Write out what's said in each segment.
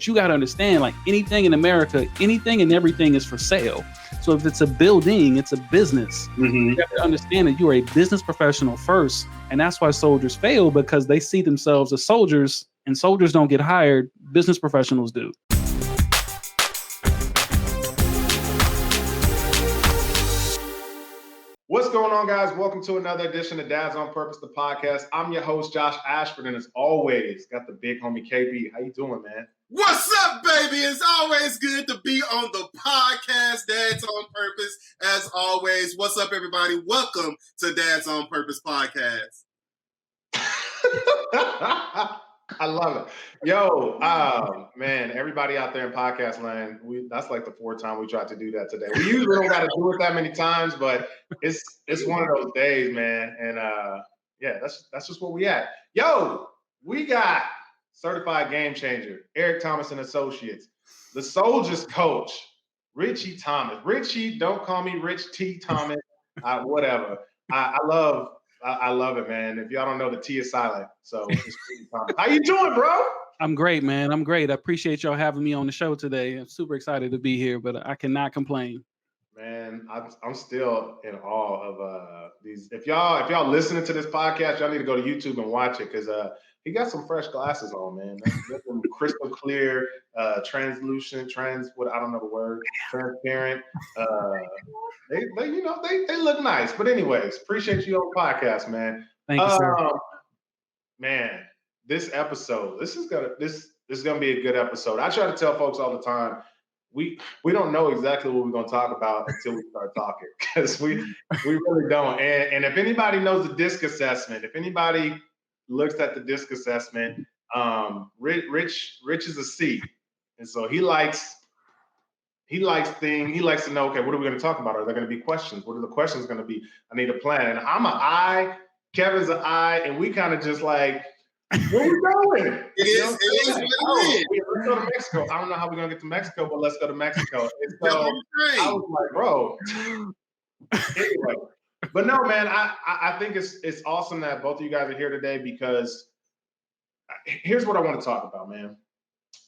But you got to understand, like anything in America, anything and everything is for sale. So if it's a building, it's a business. You have to understand that you're a business professional first. And that's why soldiers fail, because they see themselves as soldiers, and soldiers don't get hired. Business professionals do. What's going on, guys? Welcome to another edition of Dads on Purpose, the podcast. I'm your host, Josh Ashford, and as always, got the big homie KB. How you doing, man? What's up, baby? It's always good to be on the podcast, Dads on Purpose. As always, what's up, everybody? Welcome to Dads on Purpose podcast. I love it. Yo, man, everybody out there in podcast land, that's like the fourth time we tried to do that today. We usually don't got to do it that many times, but it's one of those days, man. And yeah, that's just what we at. Yo, we got certified game changer, Eric Thomas and Associates, the Soldiers coach, Ritchie Thomas. Ritchie, don't call me Rich T. Thomas, whatever. I love it, man. If y'all don't know, the T is silent. So it's how you doing, bro? I'm great, man. I'm great. I appreciate y'all having me on the show today. I'm super excited to be here, but I cannot complain. Man, I'm still in awe of these. If y'all listening to this podcast, y'all need to go to YouTube and watch it, because he got some fresh glasses on, man. They're crystal clear, translucent, what I don't know the word, transparent. They look nice. But anyways, appreciate you on the podcast, man. Thank you, sir. Man, this episode, this is gonna be a good episode. I try to tell folks all the time, we don't know exactly what we're gonna talk about until we start talking, because we really don't. And if anybody knows the DISC assessment, if anybody looks at the DISC assessment, Rich is a C, and so he likes to know, okay, what are we going to talk about? Are there going to be questions? What are the questions going to be? I need a plan. And I'm an I, Kevin's an I, and we kind of just like, where we going? It is. Let's go to Mexico. I don't know how we're going to get to Mexico, but let's go to Mexico. And so I was like, bro. Anyway. But no, man, I think it's awesome that both of you guys are here today, because here's what I want to talk about, man.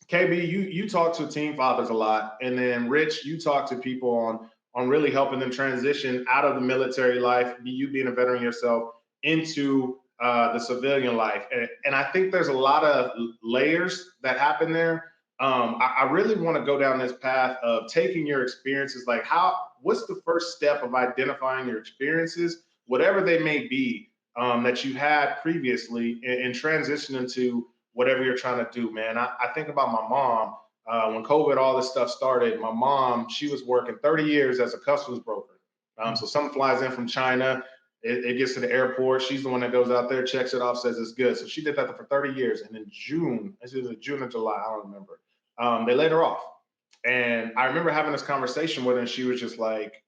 KB, you talk to teen fathers a lot, and then Rich, you talk to people on really helping them transition out of the military life, you being a veteran yourself, into the civilian life. And I think there's a lot of layers that happen there. I really want to go down this path of taking your experiences, like what's the first step of identifying your experiences, whatever they may be, that you had previously, and transitioning to whatever you're trying to do, man. I think about my mom. When COVID, all this stuff started, my mom, she was working 30 years as a customs broker. So something flies in from China, it gets to the airport. She's the one that goes out there, checks it off, says it's good. So she did that for 30 years. And in June, it's either June or July, I don't remember, they laid her off. And I remember having this conversation with her, and she was just like,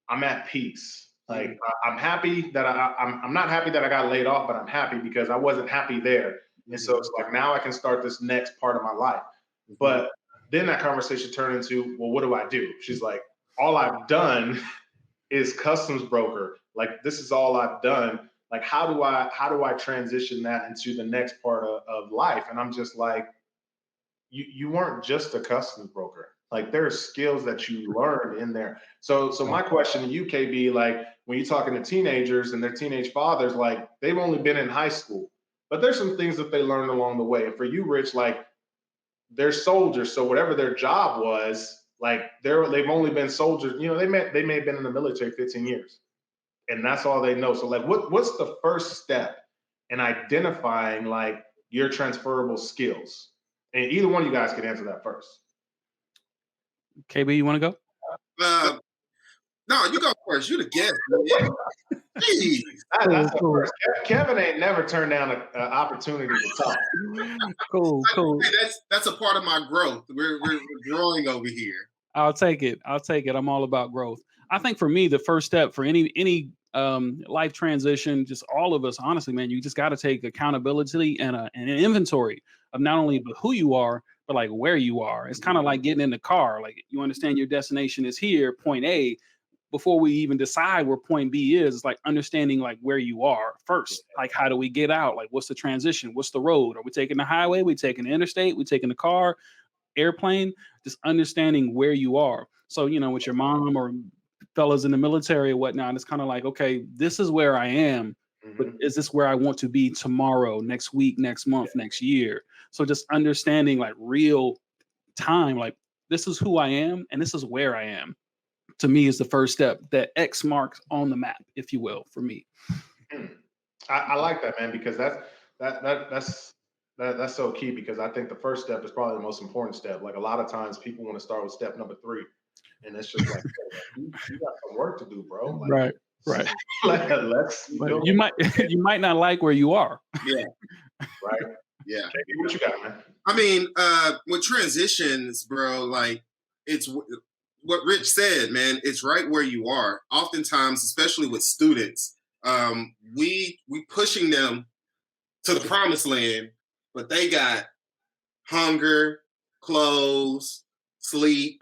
I'm at peace. Like, I'm happy that I'm not happy that I got laid off, but I'm happy because I wasn't happy there. And so it's like, now I can start this next part of my life. But then that conversation turned into, well, what do I do? She's like, all I've done is customs broker. Like, this is all I've done. Like, how do I transition that into the next part of life? And I'm just like, you weren't just a customs broker. Like, there are skills that you learned in there. So my question to you, KB, like, when you're talking to teenagers and their teenage fathers, like, they've only been in high school, but there's some things that they learned along the way. And for you, Rich, like, they're soldiers. So whatever their job was, like, they've only been soldiers. You know, they may have been in the military 15 years, and that's all they know. So, like, what's the first step in identifying, like, your transferable skills? And either one of you guys can answer that first. KB, you want to go? No, you go first. You the guest. Jeez. That's the first. Kevin ain't never turned down an opportunity to talk. Cool. Hey, that's a part of my growth. We're growing over here. I'll take it. I'm all about growth. I think for me, the first step for any life transition, just all of us, honestly, man, you just got to take accountability and an inventory of not only who you are, but like where you are. It's kind of like getting in the car. Like, you understand your destination is here, point A. Before we even decide where point B is, it's like understanding like where you are first. Like, how do we get out? Like, what's the transition? What's the road? Are we taking the highway? We taking the interstate? We taking the car? airplane, just understanding where you are. So, you know, with your mom or fellas in the military or whatnot, it's kind of like, okay, this is where I am, but is this where I want to be tomorrow, next week, next month, next year? So just understanding like real time, like this is who I am and this is where I am, to me is the first step, that X marks on the map, if you will, for me. I like that, man, because that's so key, because I think the first step is probably the most important step. Like a lot of times people want to start with step number 3, and it's just like, hey, you got some work to do, bro. Like, right. Let's you might not like where you are. Yeah. Right. Yeah. JP, what you got, man? I mean, with transitions, bro, like it's what Rich said, man. It's right where you are. Oftentimes, especially with students, we pushing them to the promised land, but they got hunger, clothes, sleep,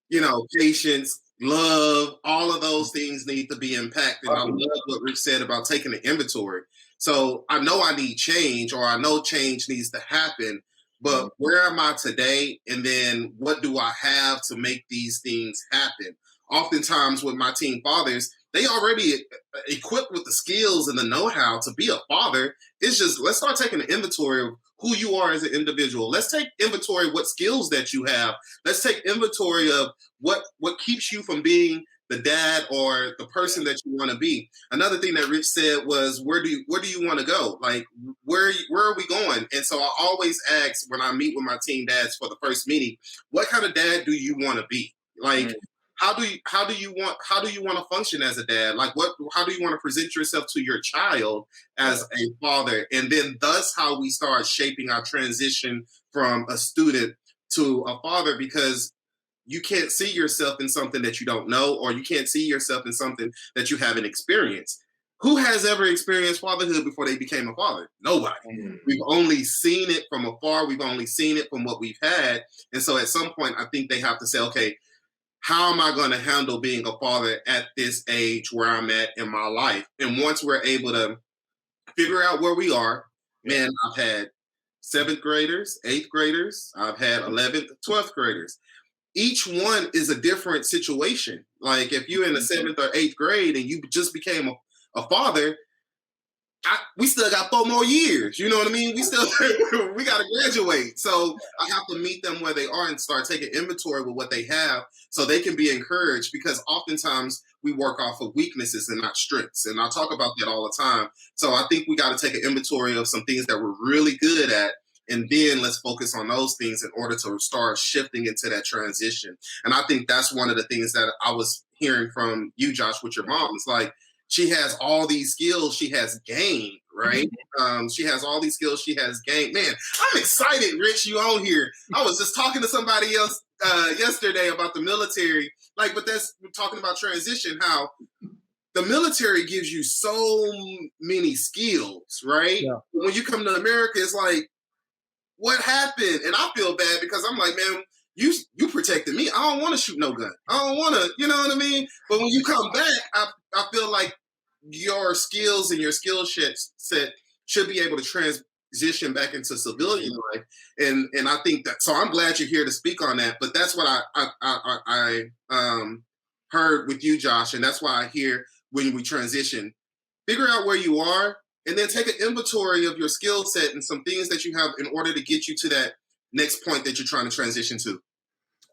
you know, patience, love. All of those things need to be impacted. I love what Rich said about taking an inventory. So I know I need change, or I know change needs to happen, but where am I today? And then what do I have to make these things happen? Oftentimes with my teen fathers, they already equipped with the skills and the know-how to be a father. It's just, let's start taking an inventory of who you are as an individual. Let's take inventory of what skills that you have. Let's take inventory of what keeps you from being the dad or the person that you want to be. Another thing that Rich said was, where do you want to go? Like, where are we going? And so I always ask when I meet with my teen dads for the first meeting, what kind of dad do you want to be? Like, how do you want to function as a dad? Like, how do you want to present yourself to your child as a father? And then thus how we start shaping our transition from a student to a father, because you can't see yourself in something that you don't know, or you can't see yourself in something that you haven't experienced. Who has ever experienced fatherhood before they became a father? Nobody. We've only seen it from afar. We've only seen it from what we've had. And so at some point, I think they have to say, okay, how am I going to handle being a father at this age where I'm at in my life? And once we're able to figure out where we are, man, I've had 7th graders, 8th graders, I've had 11th, 12th graders. Each one is a different situation. Like if you're in the 7th or 8th grade and you just became a father, we still got 4 more years. You know what I mean? We got to graduate. So I have to meet them where they are and start taking inventory with what they have so they can be encouraged, because oftentimes we work off of weaknesses and not strengths. And I talk about that all the time. So I think we got to take an inventory of some things that we're really good at, and then let's focus on those things in order to start shifting into that transition. And I think that's one of the things that I was hearing from you, Josh, with your mom. It's like, she has all these skills she has gained, right? She has all these skills she has gained. Man, I'm excited, Rich, you on here. I was just talking to somebody else yesterday about the military. Like, but we're talking about transition, how the military gives you so many skills, right? Yeah. When you come to America, it's like, what happened? And I feel bad because I'm like, man, you protected me. I don't want to shoot no gun. I don't want to, you know what I mean? But when you come back, I feel like your skills and your skill set should be able to transition back into civilian life. And I think that, so I'm glad you're here to speak on that. But that's what I heard with you, Josh. And that's why I hear when we transition, figure out where you are, and then take an inventory of your skill set and some things that you have in order to get you to that next point that you're trying to transition to.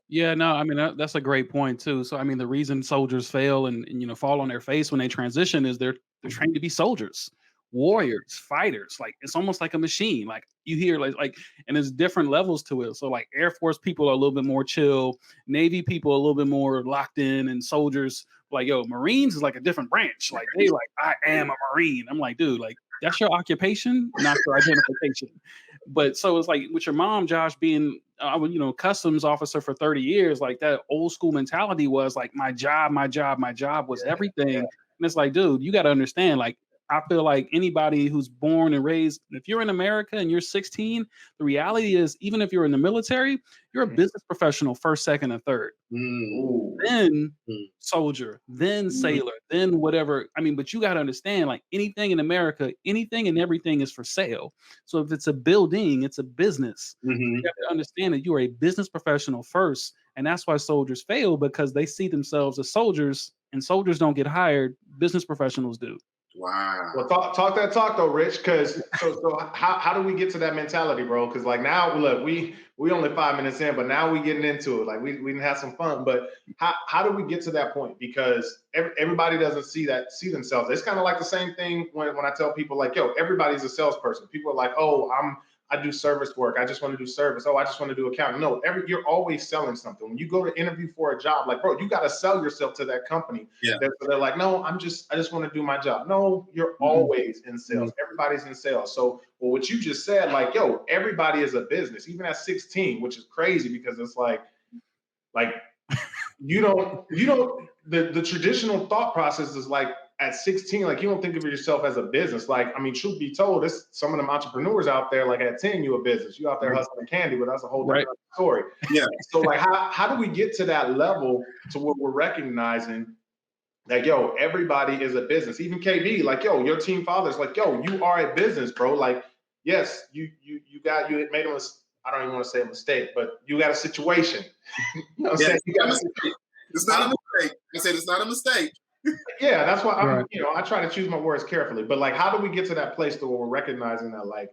Yeah, no, I mean, that's a great point too. So, I mean, the reason soldiers fail and fall on their face when they transition is they're trained to be soldiers, warriors, fighters. Like, it's almost like a machine. Like you hear like, and there's different levels to it. So like Air Force people are a little bit more chill, Navy people are a little bit more locked in, and soldiers like, yo, Marines is like a different branch. Like they like, I am a Marine. I'm like, dude, like that's your occupation, not your identification. But so it's like with your mom, Josh, being customs officer for 30 years, like that old school mentality was like my job was everything. And it's like, dude, you got to understand, like I feel like anybody who's born and raised, if you're in America and you're 16, the reality is, even if you're in the military, you're a business professional first, second, and third. Then soldier, then sailor, then whatever. I mean, but you got to understand, like anything in America, anything and everything is for sale. So if it's a building, it's a business. You have to understand that you are a business professional first. And that's why soldiers fail, because they see themselves as soldiers, and soldiers don't get hired. Business professionals do. Wow. Well, talk that talk though, Rich. Because so how do we get to that mentality, bro? Because like now, look, we only 5 minutes in, but now we getting into it. Like we didn't have some fun, but how do we get to that point? Because everybody doesn't see themselves. It's kind of like the same thing when I tell people like, yo, everybody's a salesperson. People are like, oh, I do service work. I just want to do service. Oh, I just want to do accounting. No, you're always selling something. When you go to interview for a job, like, bro, you got to sell yourself to that company. Yeah. They're like, no, I just want to do my job. No, you're always in sales. Everybody's in sales. So, well, what you just said, like, yo, everybody is a business, even at 16, which is crazy because it's like you don't the traditional thought process is like, at 16, like you don't think of yourself as a business. Like, I mean, truth be told, there's some of them entrepreneurs out there, like at 10, you a business. You out there hustling candy, but that's a whole different story. Yeah. So like how do we get to that level to where we're recognizing that, yo, everybody is a business? Even KB, like, yo, your team father's like, yo, you are a business, bro. Like, yes, you made a mistake. I don't even want to say a mistake, but you got a situation. You know what I'm saying? It's not a mistake. I said it's not a mistake. Yeah, that's why I try to choose my words carefully. But like, how do we get to that place where we're recognizing that like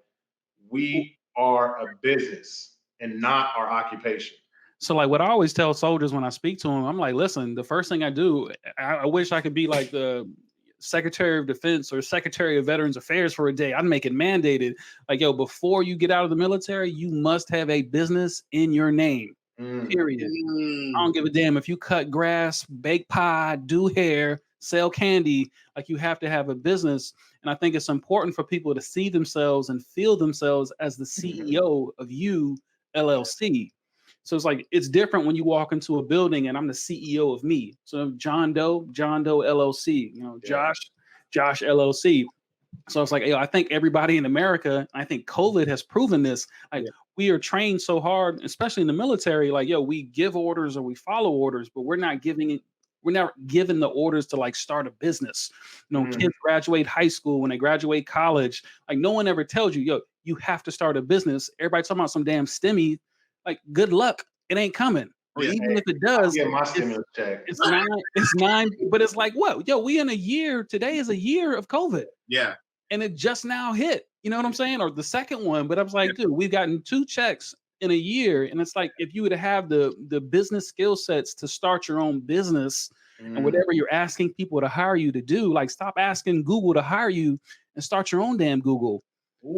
we are a business and not our occupation? So like what I always tell soldiers when I speak to them, I'm like, listen, the first thing I do, I wish I could be like the Secretary of Defense or Secretary of Veterans Affairs for a day. I'd make it mandated. Like, yo, before you get out of the military, you must have a business in your name. Period. I don't give a damn if you cut grass, bake pie, do hair, sell candy. Like, you have to have a business. And I think it's important for people to see themselves and feel themselves as the CEO of you LLC. So it's like, it's different when you walk into a building and I'm the CEO of me. So John Doe LLC, Josh LLC. So it's like, I think everybody in America, I think COVID has proven this. Like, we are trained so hard, especially in the military. Like, we give orders or we follow orders, but we're not given the orders to like start a business. Kids graduate high school, when they graduate college, like no one ever tells you, you have to start a business. Everybody talking about some damn STEMI. Like, good luck, it ain't coming. Or even if it does, get my stimulus check. It's nine, but it's like, what? We in a year. Today is a year of COVID. Yeah. And it just now hit, you know what I'm saying? Or the second one. But I was like, dude, we've gotten 2 checks in a year. And it's like, if you would have the business skill sets to start your own business and whatever you're asking people to hire you to do, like, stop asking Google to hire you and start your own damn Google.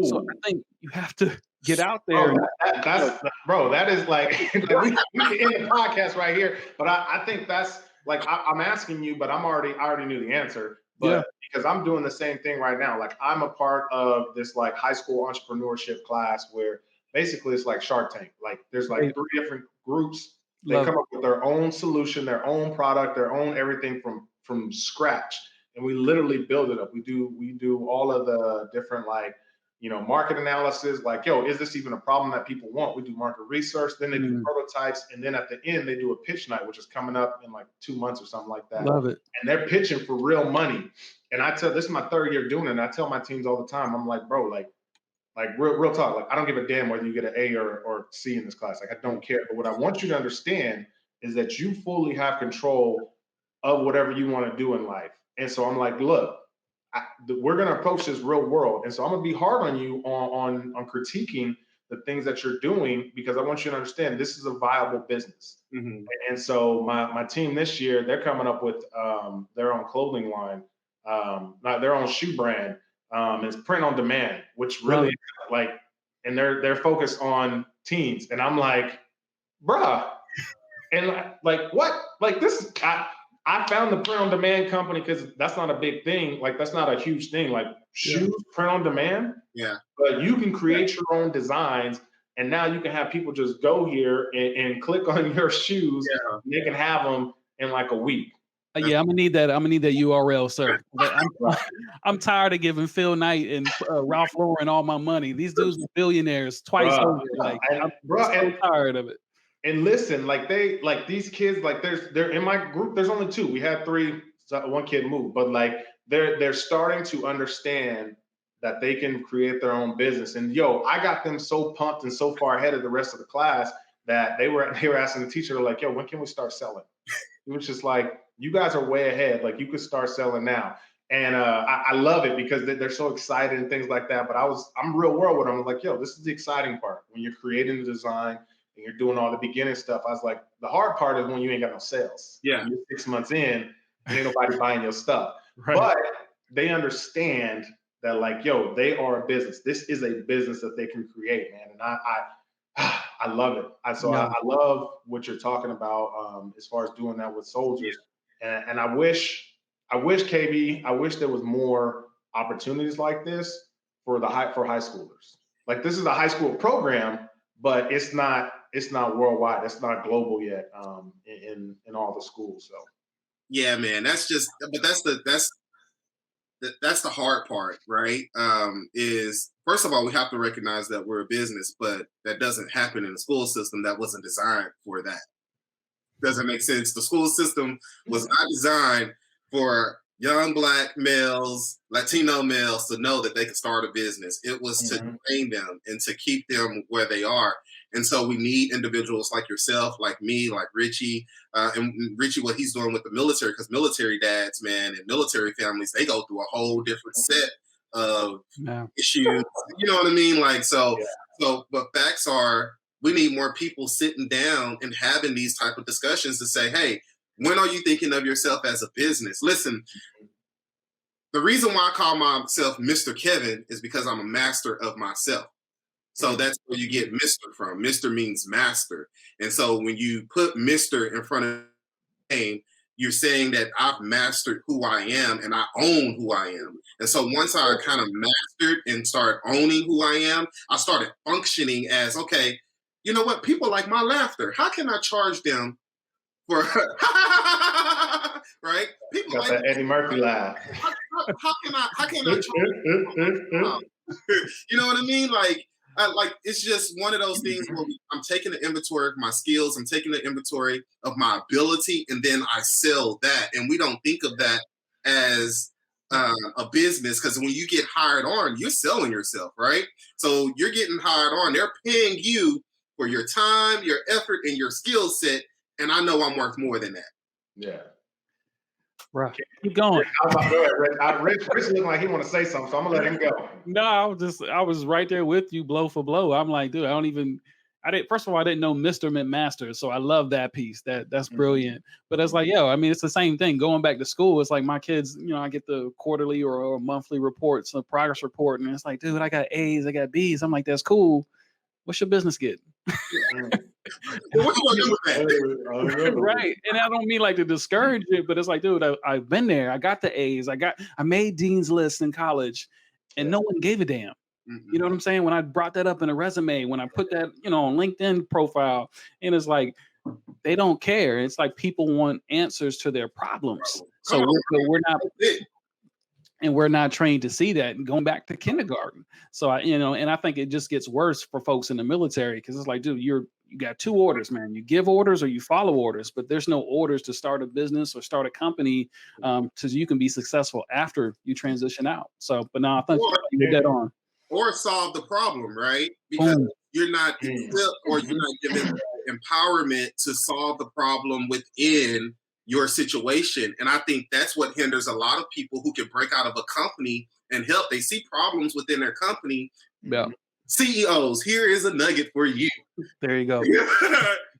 So I think you have to get out there. That is like, we can end the podcast right here. But I think that's like, I'm asking you, but I already knew the answer. But because I'm doing the same thing right now. Like, I'm a part of this like high school entrepreneurship class where basically it's like Shark Tank. Like, there's like 3 different groups. They come up with their own solution, their own product, their own everything from scratch. And we literally build it up. We do all of the different like, market analysis, like, is this even a problem that people want? We do market research, then they do prototypes, and then at the end they do a pitch night, which is coming up in like 2 months or something like that. Love it. And they're pitching for real money. And this is my 3rd year doing it, and I tell my teams all the time, I'm like, bro, like real talk, like, I don't give a damn whether you get an A or C in this class. Like, I don't care. But what I want you to understand is that you fully have control of whatever you want to do in life. And so I'm like, look, we're going to approach this real world. And so I'm going to be hard on you on critiquing the things that you're doing, because I want you to understand this is a viable business. And so my team this year, they're coming up with their own clothing line, not their own shoe brand. It's print on demand, which really like, and they're focused on teens. And I'm like, bruh, and like, what? Like, this, I found the print on demand company because that's not a big thing. Like, that's not a huge thing. Like, shoes, print on demand. Yeah. But you can create your own designs, and now you can have people just go here and click on your shoes. And they can have them in like a week. Yeah, I'm gonna need that. I'm gonna need that URL, sir. I'm tired of giving Phil Knight and Ralph Lauren all my money. These dudes are billionaires twice over. Like, I'm so tired of it. And listen, like these kids, like they're in my group. There's only two. We had three. So one kid moved, but like they're starting to understand that they can create their own business. And I got them so pumped and so far ahead of the rest of the class that they were asking the teacher, like, yo, when can we start selling? It was just like, you guys are way ahead. Like, you could start selling now. And I love it because they're so excited and things like that. But I'm real world with them. I'm like, yo, this is the exciting part. When you're creating the design and you're doing all the beginning stuff, I was like, the hard part is when you ain't got no sales. Yeah. You're 6 months in, and ain't nobody buying your stuff. Right. But they understand that, like, yo, they are a business. This is a business that they can create, man. And I love it. I love what you're talking about as far as doing that with soldiers. And I wish KB, I wish there was more opportunities like this for high schoolers. Like, this is a high school program, but it's not worldwide. It's not global yet in all the schools. So yeah, man, that's the hard part, right? Is first of all, we have to recognize that we're a business, but that doesn't happen in the school system that wasn't designed for that. Doesn't make sense. The school system was not designed for young Black males, Latino males to know that they could start a business. It was to train them and to keep them where they are. And so we need individuals like yourself, like me, like Ritchie, and Ritchie, what he's doing with the military, because military dads, man, and military families, they go through a whole different set of issues. You know what I mean? Like, but facts are, we need more people sitting down and having these type of discussions to say, hey, when are you thinking of yourself as a business? Listen, the reason why I call myself Mr. Kevin is because I'm a master of myself. So that's where you get Mr. from. Mr. means master. And so when you put Mr. in front of the name, you're saying that I've mastered who I am and I own who I am. And so once I kind of mastered and started owning who I am, I started functioning as, okay, you know what? People like my laughter. How can I charge them for right? People got like that Eddie Murphy laugh. How can I charge you know what I mean? Like it's just one of those things where I'm taking the inventory of my skills, I'm taking the inventory of my ability, and then I sell that. And we don't think of that as a business, because when you get hired on, you're selling yourself, right? So you're getting hired on. They're paying you for your time, your effort, and your skill set. And I know I'm worth more than that. Yeah. Right. Keep going. Rich looking like he want to say something, so I'm gonna let him go. No, I was right there with you, blow for blow. I'm like, dude, first of all, I didn't know Mr. meant master. So I love that piece. That's brilliant. But it's like, I mean, it's the same thing. Going back to school, it's like my kids, I get the quarterly or monthly reports, a progress report, and it's like, dude, I got A's, I got B's. I'm like, that's cool. What's your business get? What you gonna do with that? Right. And I don't mean like to discourage it, but it's like, dude, I've been there. I got the A's. I made dean's lists in college, and no one gave a damn. You know what I'm saying? When I brought that up in a resume, when I put that, on LinkedIn profile, and it's like, they don't care. It's like people want answers to their problems. So we're not. And we're not trained to see that, and going back to kindergarten. So and I think it just gets worse for folks in the military, because it's like, dude, you got two orders, man. You give orders or you follow orders, but there's no orders to start a business or start a company so you can be successful after you transition out. So, but now I think you're dead on. Or solve the problem, right? Because you're not equipped, or you're not given empowerment to solve the problem within your situation. And I think that's what hinders a lot of people who can break out of a company and help. They see problems within their company. Yeah. CEOs, here is a nugget for you. There you go.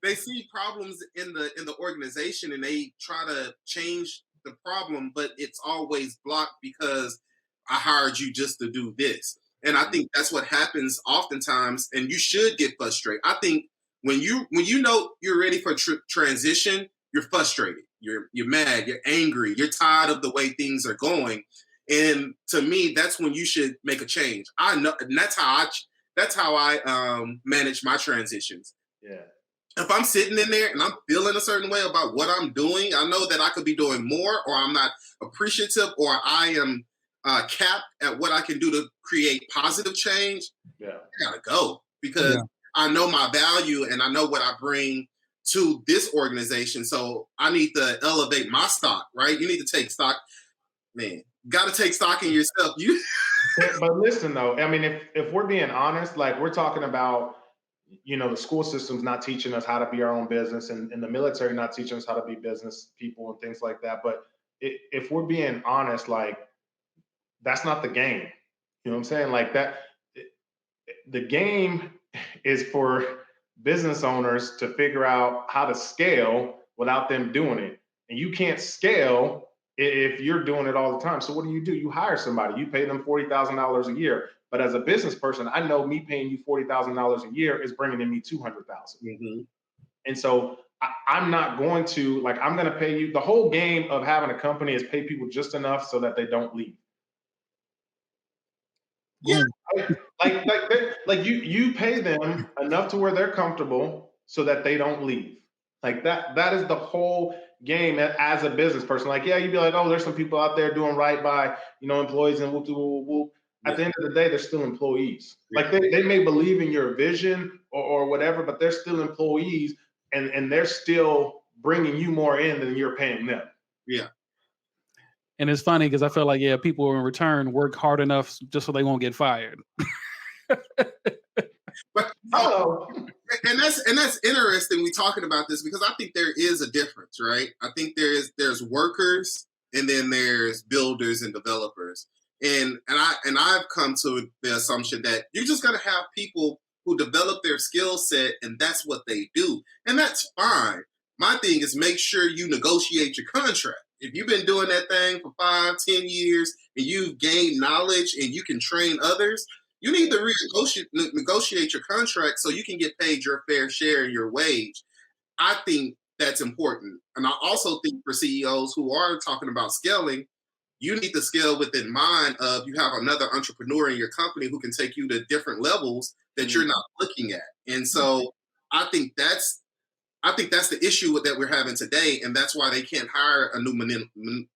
They see problems in the organization and they try to change the problem, but it's always blocked because I hired you just to do this. And I think that's what happens oftentimes, and you should get frustrated. I think when you know you're ready for transition, you're frustrated. You're mad, you're angry, you're tired of the way things are going. And to me, that's when you should make a change. I know, and that's how I manage my transitions. Yeah. if I'm sitting in there and I'm feeling a certain way about what I'm doing, I know that I could be doing more, or I'm not appreciative, or I am capped at what I can do to create positive change. Yeah. I gotta go, because I know my value and I know what I bring to this organization. So I need to elevate my stock, right? You need to take stock, man. Got to take stock in yourself. But listen, though, I mean, if we're being honest, like we're talking about, the school system's not teaching us how to be our own business, and the military not teaching us how to be business people and things like that. But if we're being honest, like that's not the game. You know what I'm saying? Like that, the game is for business owners to figure out how to scale without them doing it. And you can't scale if you're doing it all the time. So what do? You hire somebody, you pay them $40,000 a year. But as a business person, I know me paying you $40,000 a year is bringing in me $200,000. Mm-hmm. And so I'm not going to, like, I'm going to pay you. The whole game of having a company is pay people just enough so that they don't leave. Yeah. Like you pay them enough to where they're comfortable so that they don't leave. Like that is the whole game as a business person. Like, yeah, you'd be like, oh, there's some people out there doing right by, employees and whoop, whoop, whoop, whoop. At the end of the day, they're still employees. Yeah. Like they may believe in your vision or whatever, but they're still employees, and they're still bringing you more in than you're paying them. Yeah. And it's funny because I feel like, people in return work hard enough just so they won't get fired. But and that's interesting. We talking about this because I think there is a difference, right? I think there's workers and then there's builders and developers. And I've come to the assumption that you're just gonna have people who develop their skill set and that's what they do. And that's fine. My thing is make sure you negotiate your contract. If you've been doing that thing for 5, 10 years and you've gained knowledge and you can train others, you need to negotiate your contract so you can get paid your fair share of your wage. I think that's important. And I also think for CEOs who are talking about scaling, you need to scale within mind of you have another entrepreneur in your company who can take you to different levels that you're not looking at. And so I think that's the issue that we're having today, and that's why they can't hire a new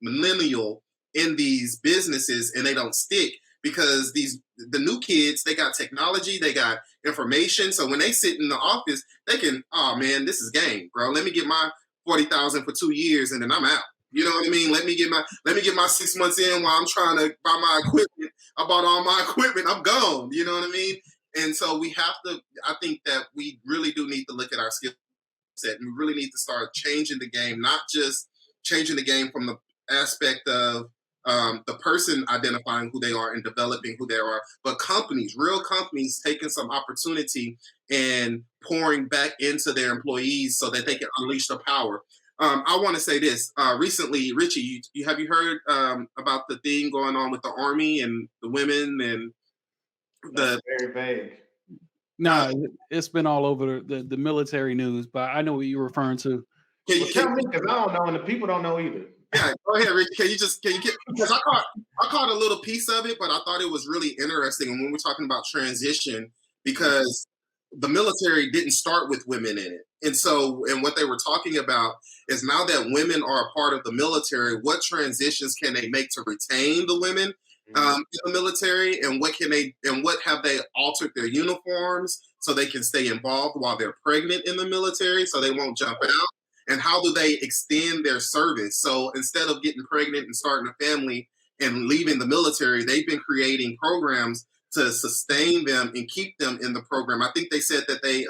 millennial in these businesses and they don't stick, because the new kids, they got technology, they got information. So when they sit in the office, they can, oh man, this is game, bro. Let me get my 40,000 for 2 years and then I'm out. You know what I mean? Let me get my 6 months in while I'm trying to buy my equipment. I bought all my equipment. I'm gone. You know what I mean? And so I think that we really do need to look at our skill set, and we really need to start changing the game, not just changing the game from the aspect of the person identifying who they are and developing who they are, but real companies taking some opportunity and pouring back into their employees so that they can unleash the power. I want to say this. Recently, Ritchie, have you heard about the thing going on with the Army and the women and That's very vague. No, it's been all over the military news, but I know what you're referring to. Can you tell me? Because I don't know, and the people don't know either. Yeah, go ahead, Rick. Can you get? Because I caught a little piece of it, but I thought it was really interesting. And when we're talking about transition, because the military didn't start with women in it, and what they were talking about is now that women are a part of the military, what transitions can they make to retain the women in the military, and what have they altered their uniforms so they can stay involved while they're pregnant in the military, so they won't jump out. And how do they extend their service? So instead of getting pregnant and starting a family and leaving the military, they've been creating programs to sustain them and keep them in the program. I think they said that they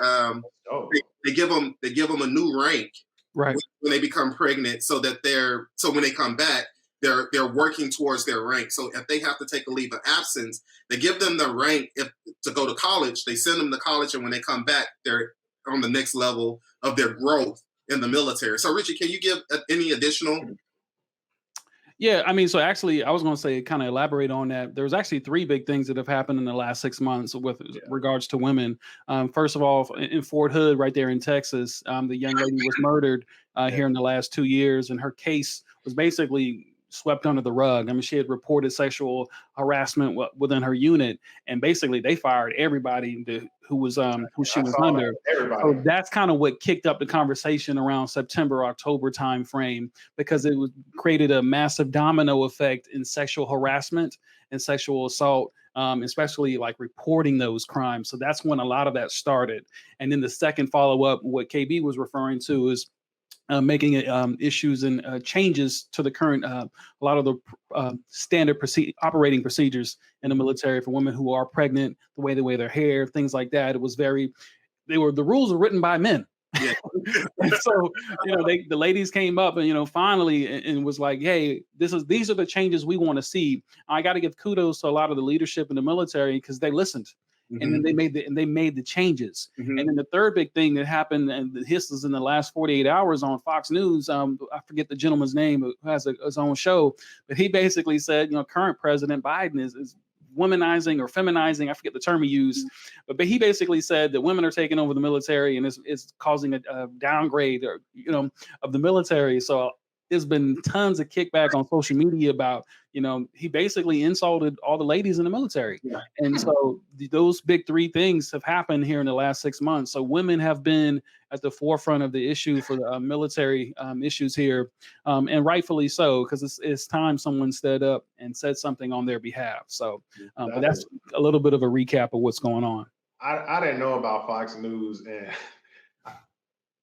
give them a new rank right when they become pregnant, so when they come back, they're working towards their rank. So if they have to take a leave of absence, they give them the rank to go to college. They send them to college, and when they come back, they're on the next level of their growth in the military. So Richie, can you give any additional? Yeah, I mean, so actually I was going to say, kind of elaborate on that. There's actually 3 big things that have happened in the last 6 months with regards to women. First of all, in Fort Hood, right there in Texas, the young lady was murdered here in the last 2 years, and her case was basically swept under the rug. I mean, she had reported sexual harassment within her unit, and basically they fired everybody who she was saw under. that. Everybody. So that's kind of what kicked up the conversation around September, October timeframe, because it created a massive domino effect in sexual harassment and sexual assault, especially like reporting those crimes. So that's when a lot of that started. And then the second follow-up, what KB was referring to, is making issues and changes to the current, a lot of the standard operating procedures in the military for women who are pregnant, the way they wear their hair, things like that. It was the rules were written by men. Yeah. And so, the ladies came up and, finally, and was like, hey, these are the changes we want to see. I got to give kudos to a lot of the leadership in the military, because they listened. And then they made the changes. And then the third big thing that happened, and this is in the last 48 hours on Fox News. I forget the gentleman's name who has his own show, but he basically said, current President Biden is womanizing or feminizing. I forget the term he used, but he basically said that women are taking over the military and it's causing a downgrade of the military. So there's been tons of kickback on social media about, he basically insulted all the ladies in the military. Yeah. And so those big three things have happened here in the last 6 months. So women have been at the forefront of the issue for the military issues here. And rightfully so, because it's time someone stood up and said something on their behalf. So but that's a little bit of a recap of what's going on. I didn't know about Fox News, and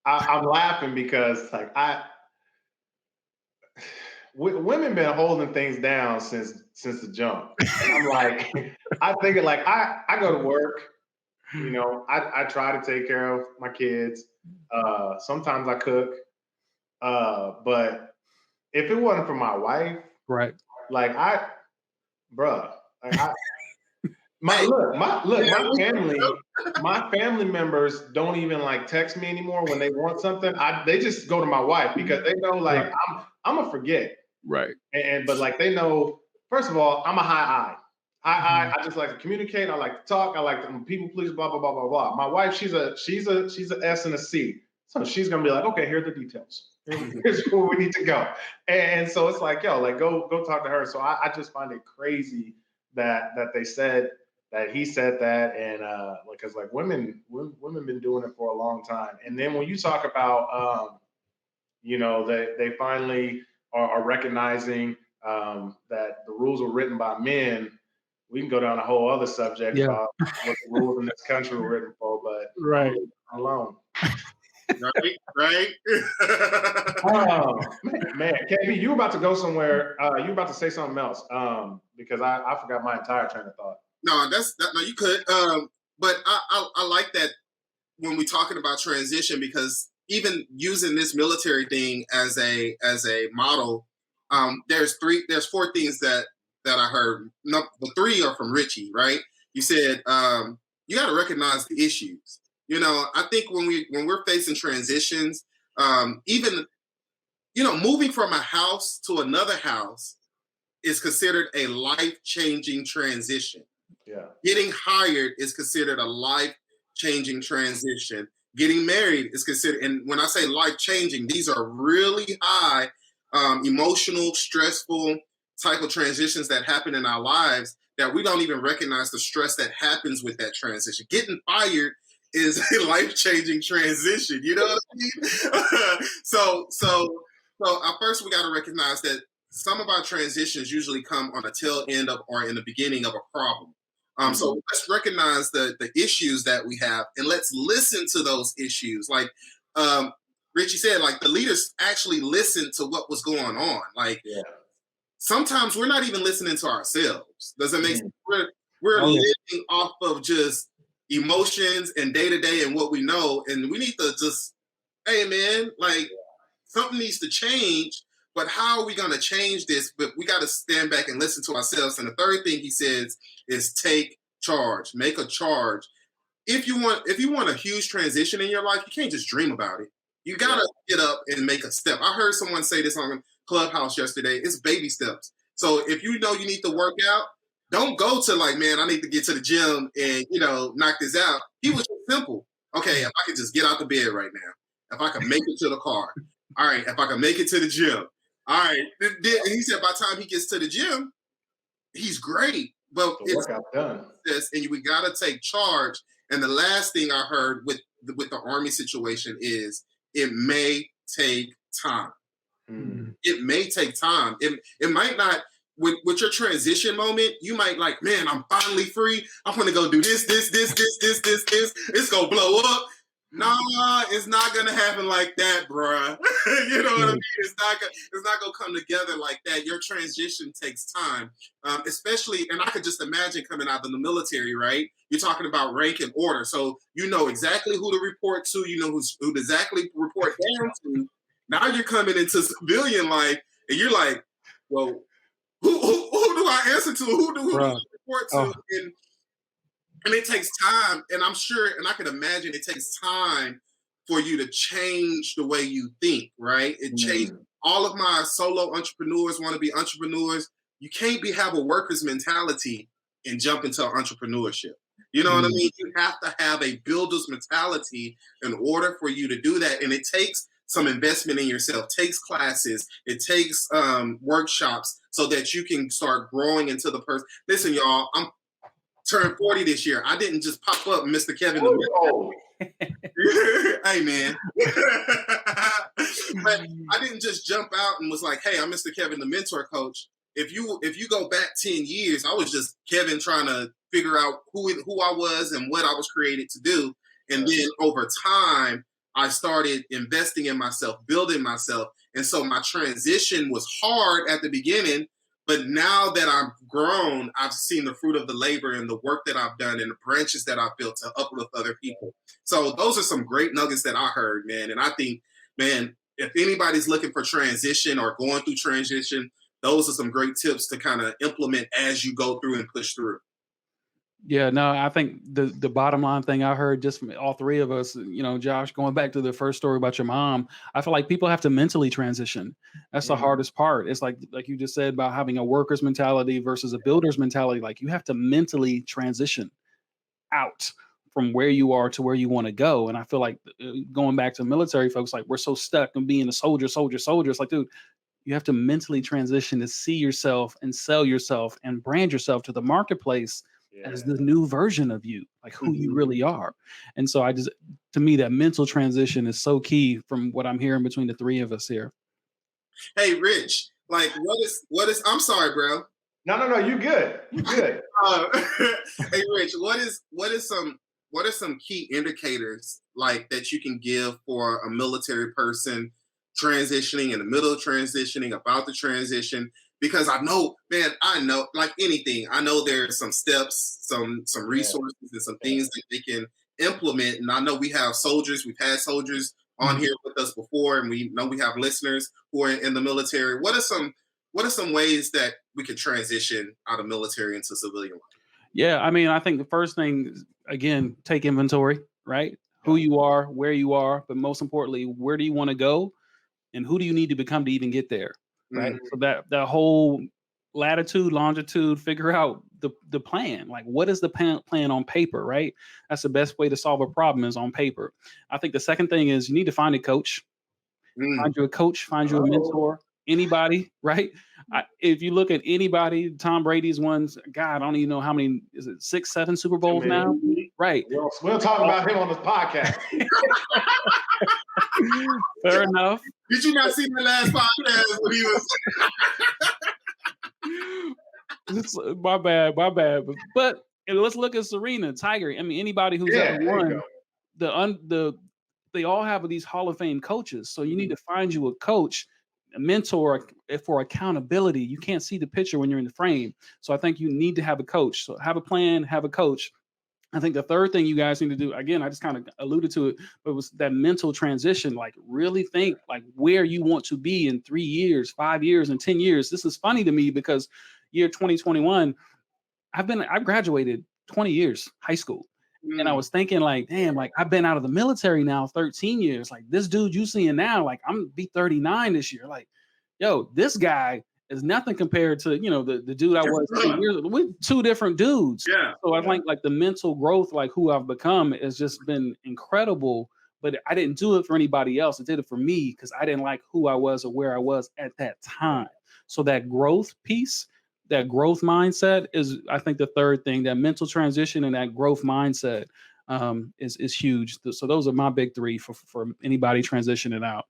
I'm laughing because women been holding things down since the jump. I'm like, I think like I go to work, I try to take care of my kids. Sometimes I cook, but if it wasn't for my wife, right? Like my family members don't even like text me anymore when they want something. They just go to my wife, because they know like I'm gonna forget. Right. But like they know, first of all, I'm a high I. I just like to communicate. I like to talk. I like to people please, blah, blah, blah, blah, blah. My wife, she's a S and a C. So she's gonna be like, okay, here are the details. Here's where we need to go. And so it's like, yo, like go talk to her. So I just find it crazy that they said that he said that, and because like women been doing it for a long time. And then when you talk about they finally are recognizing that the rules were written by men, we can go down a whole other subject about what the rules in this country were written for, but right alone. Right. Oh man, KB, you were about to go somewhere. You were about to say something else. Because I forgot my entire train of thought. No, no, you could. But I like that when we're talking about transition, because even using this military thing as a model, there's four things that I heard. No, the three are from Ritchie, right? You said you got to recognize the issues. I think when we're facing transitions, even moving from a house to another house is considered a life-changing transition. Yeah. Getting hired is considered a life-changing transition. Getting married is considered, and when I say life-changing, these are really high, emotional, stressful type of transitions that happen in our lives that we don't even recognize the stress that happens with that transition. Getting fired is a life-changing transition. You know what I mean? So first we got to recognize that some of our transitions usually come on the tail end of or in the beginning of a problem. So let's recognize the issues that we have, and let's listen to those issues. Like Ritchie said, like the leaders actually listened to what was going on. Like sometimes we're not even listening to ourselves. Does it make sense? We're living off of just emotions and day to day and what we know, and we need to just, hey man, like something needs to change. But how are we going to change this? But we got to stand back and listen to ourselves. And the third thing he says is take charge, make a charge. If you want a huge transition in your life, you can't just dream about it. You got to get up and make a step. I heard someone say this on Clubhouse yesterday. It's baby steps. So if you know you need to work out, don't go to like, man, I need to get to the gym and, knock this out. He was just simple. Okay, if I could just get out the bed right now, if I could make it to the car. All right, if I can make it to the gym. All right. And he said by the time he gets to the gym, he's great. But it's done. And we got to take charge And the last thing I heard with the Army situation is it may take time. It may take time. It might not. With your transition moment, you might like, man, I'm finally free. I'm gonna go do this. It's gonna blow up. Nah, it's not gonna happen like that, bruh. You know what I mean? It's not gonna come together like that. Your transition takes time, especially. And I could just imagine coming out of the military, right? You're talking about rank and order, so you know exactly who to report to. You know who to exactly report down to. Now you're coming into civilian life, and you're like, well, who do I answer to? Who do I report to? And it takes time, and I'm sure, and I can imagine it takes time for you to change the way you think, right? It changed. All of my solo entrepreneurs want to be entrepreneurs. You can't have a worker's mentality and jump into entrepreneurship. You know what I mean? You have to have a builder's mentality in order for you to do that, and it takes some investment in yourself, takes classes, it takes workshops so that you can start growing into the person. Listen, y'all, I'm turned 40 this year. I didn't just pop up Mr. Kevin. Hey, man. But I didn't just jump out and was like, hey, I'm Mr. Kevin, the mentor coach. If you go back 10 years, I was just Kevin trying to figure out who I was and what I was created to do. And then over time, I started investing in myself, building myself. And so my transition was hard at the beginning, but now that I'm grown, I've seen the fruit of the labor and the work that I've done and the branches that I've built to uplift other people. So those are some great nuggets that I heard, man. And I think, man, if anybody's looking for transition or going through transition, those are some great tips to kind of implement as you go through and push through. Yeah, no, I think the bottom line thing I heard just from all three of us, Josh, going back to the first story about your mom, I feel like people have to mentally transition. That's the hardest part. It's like you just said about having a worker's mentality versus a builder's mentality. Like you have to mentally transition out from where you are to where you want to go. And I feel like going back to military folks, like we're so stuck in being a soldier. It's like, dude, you have to mentally transition to see yourself and sell yourself and brand yourself to the marketplace as the new version of you, like who you really are. And so to me, that mental transition is so key from what I'm hearing between the three of us here. Hey, Rich, like what is, I'm sorry, bro. No, you good. You good. Hey, Rich, what are some key indicators like that you can give for a military person transitioning, in the middle of transitioning, about the transition? Because I know like anything, I know there's some steps, some resources and some things that they can implement. And I know we've had soldiers on here with us before, and we know we have listeners who are in the military. What are some ways that we could transition out of military into civilian life? Yeah, I mean, I think the first thing, again, take inventory, right? Who you are, where you are, but most importantly, where do you want to go and who do you need to become to even get there? Right. So that whole latitude, longitude, figure out the plan. Like, what is the plan on paper? Right. That's the best way to solve a problem is on paper. I think the second thing is you need to find a coach. Find you a coach, find you a mentor, anybody. Right. If you look at anybody, Tom Brady's won, God, I don't even know how many, is it 6, 7 Super Bowls now? Right. We'll talk about him on this podcast. Fair enough. Did you not see my last podcast when he was? My bad. But let's look at Serena, Tiger. I mean, anybody who's ever won, they all have these Hall of Fame coaches. So you need to find you a coach, a mentor for accountability. You can't see the picture when you're in the frame. So I think you need to have a coach. So have a plan, have a coach. I think the third thing you guys need to do, again, I just kind of alluded to it, but it was that mental transition. Like really think like where you want to be in 3 years, 5 years, and 10 years. This is funny to me because year 2021, I've graduated 20 years high school. And I was thinking like, damn, like I've been out of the military now 13 years. Like this dude you seeing now, like I'm gonna be 39 this year. Like, yo, this guy is nothing compared to, the dude I was 2 years ago. We're two different dudes. Yeah. So I think like the mental growth, like who I've become has just been incredible, but I didn't do it for anybody else. I did it for me because I didn't like who I was or where I was at that time. So that growth piece, that growth mindset is, I think, the third thing, that mental transition and that growth mindset. is huge. So those are my big three for anybody transitioning out.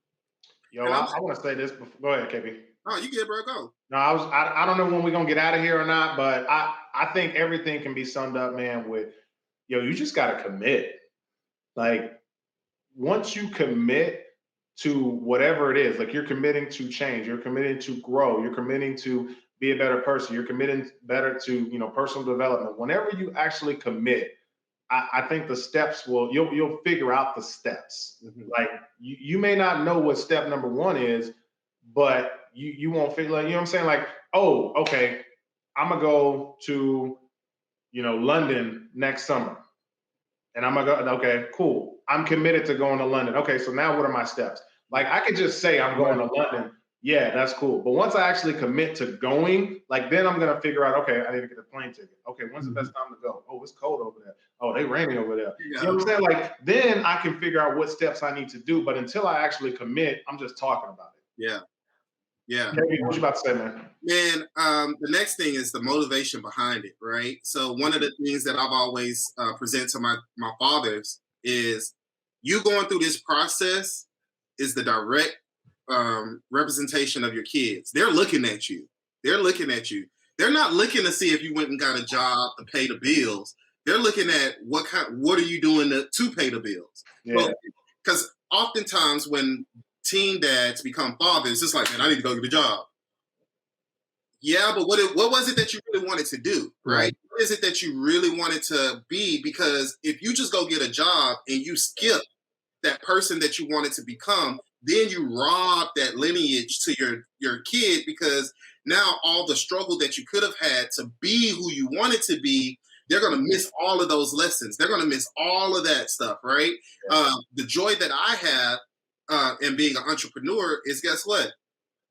Yo, I want to say this before. Go ahead, KB. Oh, you get, bro. Go. No, I don't know when we're gonna get out of here or not, but I think everything can be summed up, man, with you just gotta commit. Like once you commit to whatever it is, like you're committing to change, you're committing to grow, you're committing to be a better person, you're committing better to personal development. Whenever you actually commit, I think the steps you'll figure out the steps. Mm-hmm. Like you may not know what step number one is, but you won't figure, like, you know what I'm saying? Like, oh, okay, I'm gonna go to London next summer. And I'm gonna go, okay, cool. I'm committed to going to London. Okay, so now what are my steps? Like I could just say I'm going to London. Yeah, that's cool. But once I actually commit to going, like then I'm gonna figure out, okay, I need to get a plane ticket. Okay, when's the best time to go? Oh, it's cold over there. Oh, they raining over there. Yeah. You know what I'm saying? Like then I can figure out what steps I need to do. But until I actually commit, I'm just talking about it. Yeah. Yeah. What you about to say, man? Man, the next thing is the motivation behind it, right? So one of the things that I've always present to my fathers is you going through this process is the direct representation of your kids. They're looking at you. They're not looking to see if you went and got a job to pay the bills. They're looking at what are you doing to pay the bills? Yeah. Because oftentimes when teen dads become fathers, it's like, man, I need to go get a job. Yeah, but what was it that you really wanted to do, right? What is it that you really wanted to be? Because if you just go get a job and you skip that person that you wanted to become, then you rob that lineage to your kid, because now all the struggle that you could have had to be who you wanted to be, they're going to miss all of those lessons. They're going to miss all of that stuff, right? Yeah. The joy that I have in being an entrepreneur is, guess what?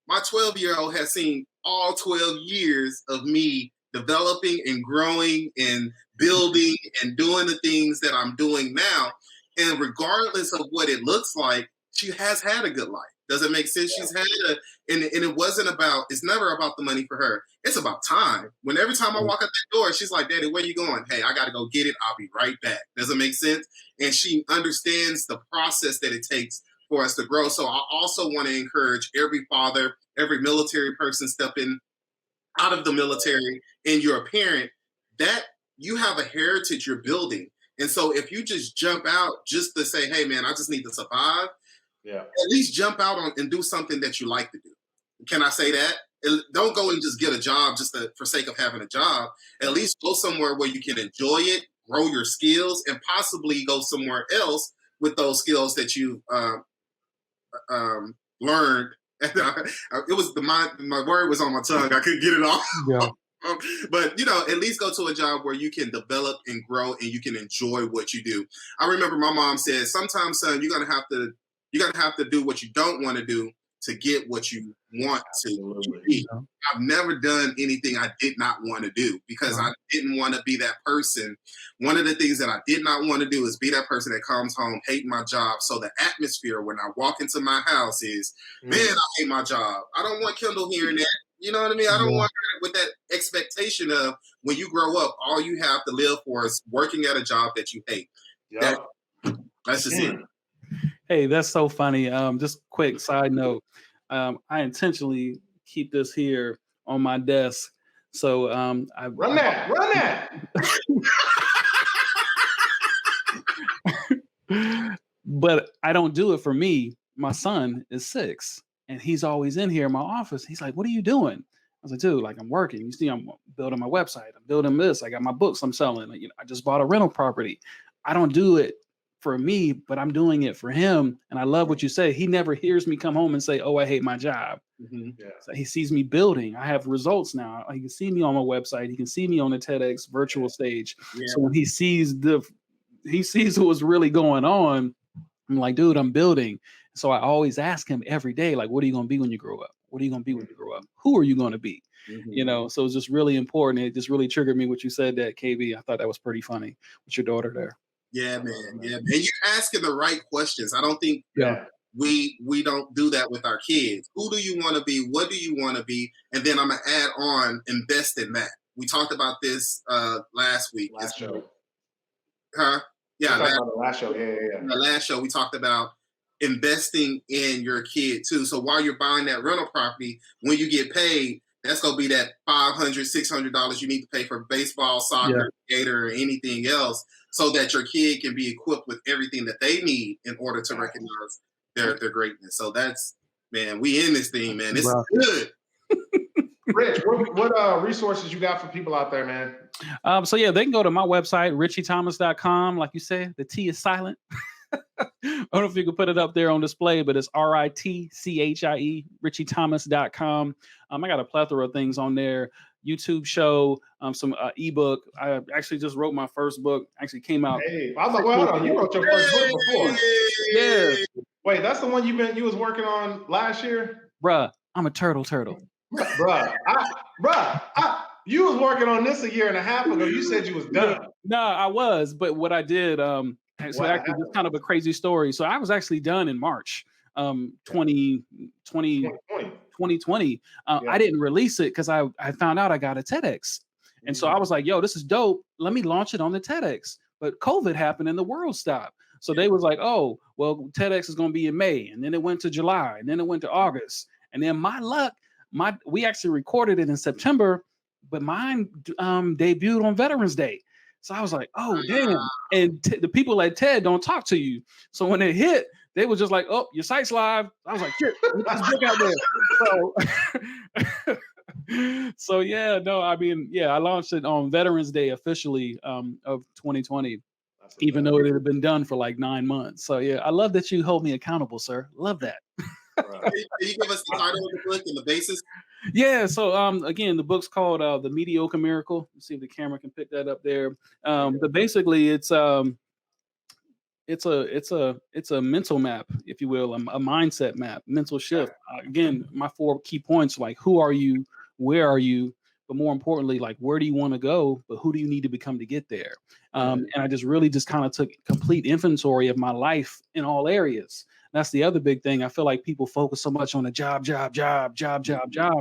My 12-year-old has seen all 12 years of me developing and growing and building and doing the things that I'm doing now. And regardless of what it looks like, she has had a good life. Does it make sense? Yeah. She's had and it's never about the money for her. It's about time. Every time I walk out that door, she's like, Daddy, where you going? Hey, I got to go get it. I'll be right back. Does it make sense? And she understands the process that it takes for us to grow. So I also want to encourage every father, every military person stepping out of the military, and you're a parent, that you have a heritage you're building. And so if you just jump out just to say, hey, man, I just need to survive, at least jump out and do something that you like to do. Can I say that? Don't go and just get a job just for sake of having a job. At least go somewhere where you can enjoy it, grow your skills, and possibly go somewhere else with those skills that you learned. It was my word was on my tongue. I couldn't get it off. Yeah. But at least go to a job where you can develop and grow and you can enjoy what you do. I remember my mom said, sometimes, son, you're gonna have to do what you don't want to do to get what you want to be. I've never done anything I did not want to do because I didn't want to be that person. One of the things that I did not want to do is be that person that comes home hating my job. So the atmosphere when I walk into my house is, man, I hate my job. I don't want Kendall hearing that. You know what I mean? I don't want her with that expectation of when you grow up, all you have to live for is working at a job that you hate. Yep. That's just it. Hey, that's so funny. Just quick side note. I intentionally keep this here on my desk. So I run that. But I don't do it for me. My son is 6 and he's always in here in my office. He's like, what are you doing? I was like, dude, like I'm working. You see, I'm building my website. I'm building this. I got my books I'm selling. Like, I just bought a rental property. I don't do it for me, but I'm doing it for him. And I love what you say. He never hears me come home and say, oh, I hate my job. Mm-hmm. Yeah. So he sees me building. I have results now. He can see me on my website. He can see me on the TEDx virtual stage. Yeah. So when he sees what's really going on, I'm like, dude, I'm building. So I always ask him every day, like, what are you going to be when you grow up? What are you going to be when you grow up? Who are you going to be? Mm-hmm. So it's just really important. It just really triggered me what you said, that KB. I thought that was pretty funny with your daughter there. Yeah, man. Yeah, man. And you're asking the right questions. I don't think we don't do that with our kids. Who do you want to be? What do you want to be? And then I'm going to add on, invest in that. We talked about this last week. Last show. Huh? Yeah, about the last show. Yeah. The last show we talked about investing in your kid too. So while you're buying that rental property, when you get paid, that's gonna be that $500, $600 you need to pay for baseball, soccer, skater, or anything else, so that your kid can be equipped with everything that they need in order to recognize their greatness. So that's, man, we in this thing, man. This is good. Rich, what resources you got for people out there, man? So yeah, they can go to my website, ritchiethomas.com. Like you said, the T is silent. I don't know if you can put it up there on display, but it's RITCHIE, ritchiethomas.com. I got a plethora of things on there. YouTube show, some ebook. I actually just wrote my first book. Actually came out. Hey, I was like, well, hold on. You wrote your first book before. Yeah. Wait, that's the one you was working on last year? Bruh, I'm a turtle. Bruh, you was working on this a year and a half ago. You said you was done. No, I was, but what I did, so actually, it's kind of a crazy story. So I was actually done in March, 2020. I didn't release it because I found out I got a TEDx. And so I was like, yo, this is dope. Let me launch it on the TEDx. But COVID happened and the world stopped. So they was like, oh, well, TEDx is going to be in May. And then it went to July. And then it went to August. And then my luck, we actually recorded it in September, but mine debuted on Veterans Day. So I was like, oh, damn. And the people at TED don't talk to you. So when it hit, they was just like, oh, your site's live. I was like, shit, get this book out there. So yeah, no, I mean, yeah, I launched it on Veterans Day officially of 2020, even though it had been done for like 9 months. So yeah, I love that you hold me accountable, sir. Love that. Can you give us the title of the book and the basis? Yeah, so again, the book's called The Mediocre Miracle. Let's see if the camera can pick that up there. But basically it's a mental map, if you will, a mindset map, mental shift. Again, my 4 key points, like who are you, where are you, but more importantly, like where do you want to go, but who do you need to become to get there? And I just really just kind of took complete inventory of my life in all areas. That's the other big thing. I feel like people focus so much on the job.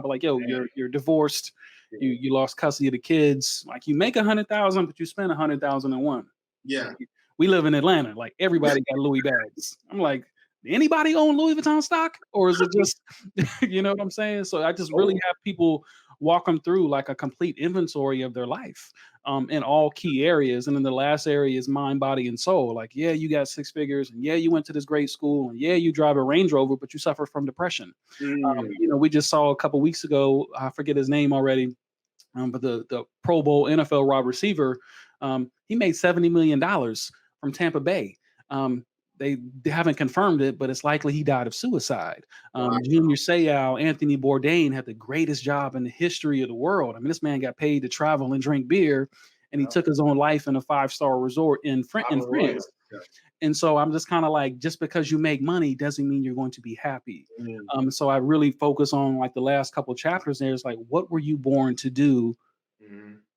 Like, yo, you're divorced, you lost custody of the kids. Like you make 100,000, but you spend 100,001. Yeah. Like, we live in Atlanta. Like everybody got Louis bags. I'm like, anybody own Louis Vuitton stock, or is it just, you know what I'm saying? So I just really have people walk them through like a complete inventory of their life in all key areas. And then the last area is mind, body, and soul. Like, yeah, you got 6 figures, and yeah, you went to this great school, and yeah, you drive a Range Rover, but you suffer from depression. We just saw a couple weeks ago, I forget his name already, but the Pro Bowl NFL wide receiver, he made $70 million from Tampa Bay. They haven't confirmed it, but it's likely he died of suicide. Junior Seau, Anthony Bourdain had the greatest job in the history of the world. I mean, this man got paid to travel and drink beer, and he took his own life in a 5-star resort in France. And so I'm just kind of like, just because you make money doesn't mean you're going to be happy. So I really focus on like the last couple of chapters there. It's like, what were you born to do,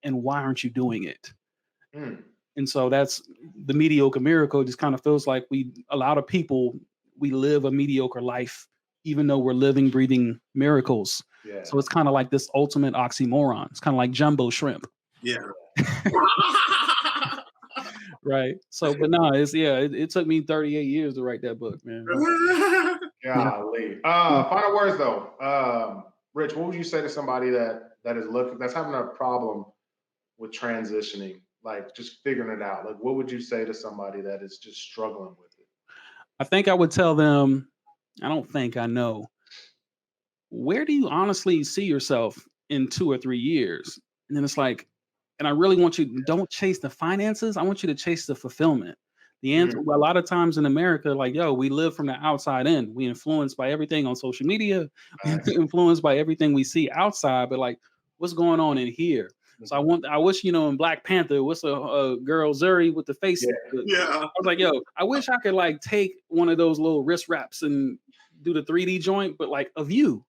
and why aren't you doing it? And so that's the mediocre miracle. Just kind of feels like a lot of people, we live a mediocre life, even though we're living, breathing miracles. Yeah. So it's kind of like this ultimate oxymoron. It's kind of like jumbo shrimp. Yeah. Right. So, but no, it took me 38 years to write that book, man. Golly. Final words though. Rich, what would you say to somebody that's having a problem with transitioning? Like just figuring it out. Like, what would you say to somebody that is just struggling with it? I think I would tell them, I know. Where do you honestly see yourself in 2 or 3 years? And then it's like, and I really want you, don't chase the finances. I want you to chase the fulfillment. The answer, a lot of times in America, like, yo, we live from the outside in. We influenced by everything on social media, influenced by everything we see outside, but like, what's going on in here? So I wish, in Black Panther, what's a girl, Zuri, with the face? Yeah. I was like, yo, I wish I could like take one of those little wrist wraps and do the 3D joint, but like of you.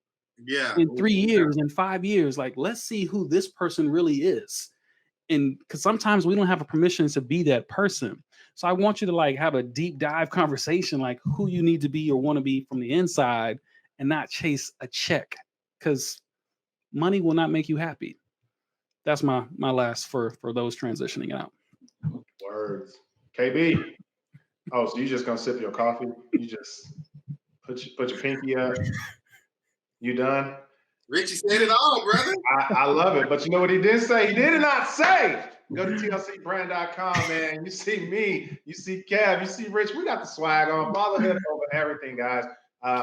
Yeah. In 3 years, in 5 years, like, let's see who this person really is. And because sometimes we don't have a permission to be that person. So I want you to like have a deep dive conversation, like who you need to be or want to be from the inside, and not chase a check, because money will not make you happy. That's my last for those transitioning out. Words. KB. Oh, so you just gonna sip your coffee? You just put your pinky up. You done? Ritchie said it all, brother. I love it. But you know what he did say? He did not say. Go to tlcbrand.com, man. You see me, you see Kev, you see Rich. We got the swag on. Fatherhood over everything, guys.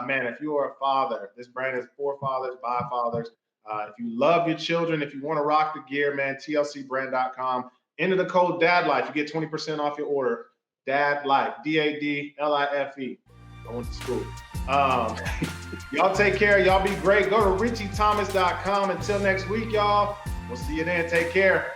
Man, if you are a father, this brand is for fathers, by fathers. If you love your children, if you want to rock the gear, man, tlcbrand.com. Enter the code DADLIFE. You get 20% off your order. DADLIFE, DADLIFE. I went to school. Y'all take care. Y'all be great. Go to RichieThomas.com. Until next week, y'all. We'll see you then. Take care.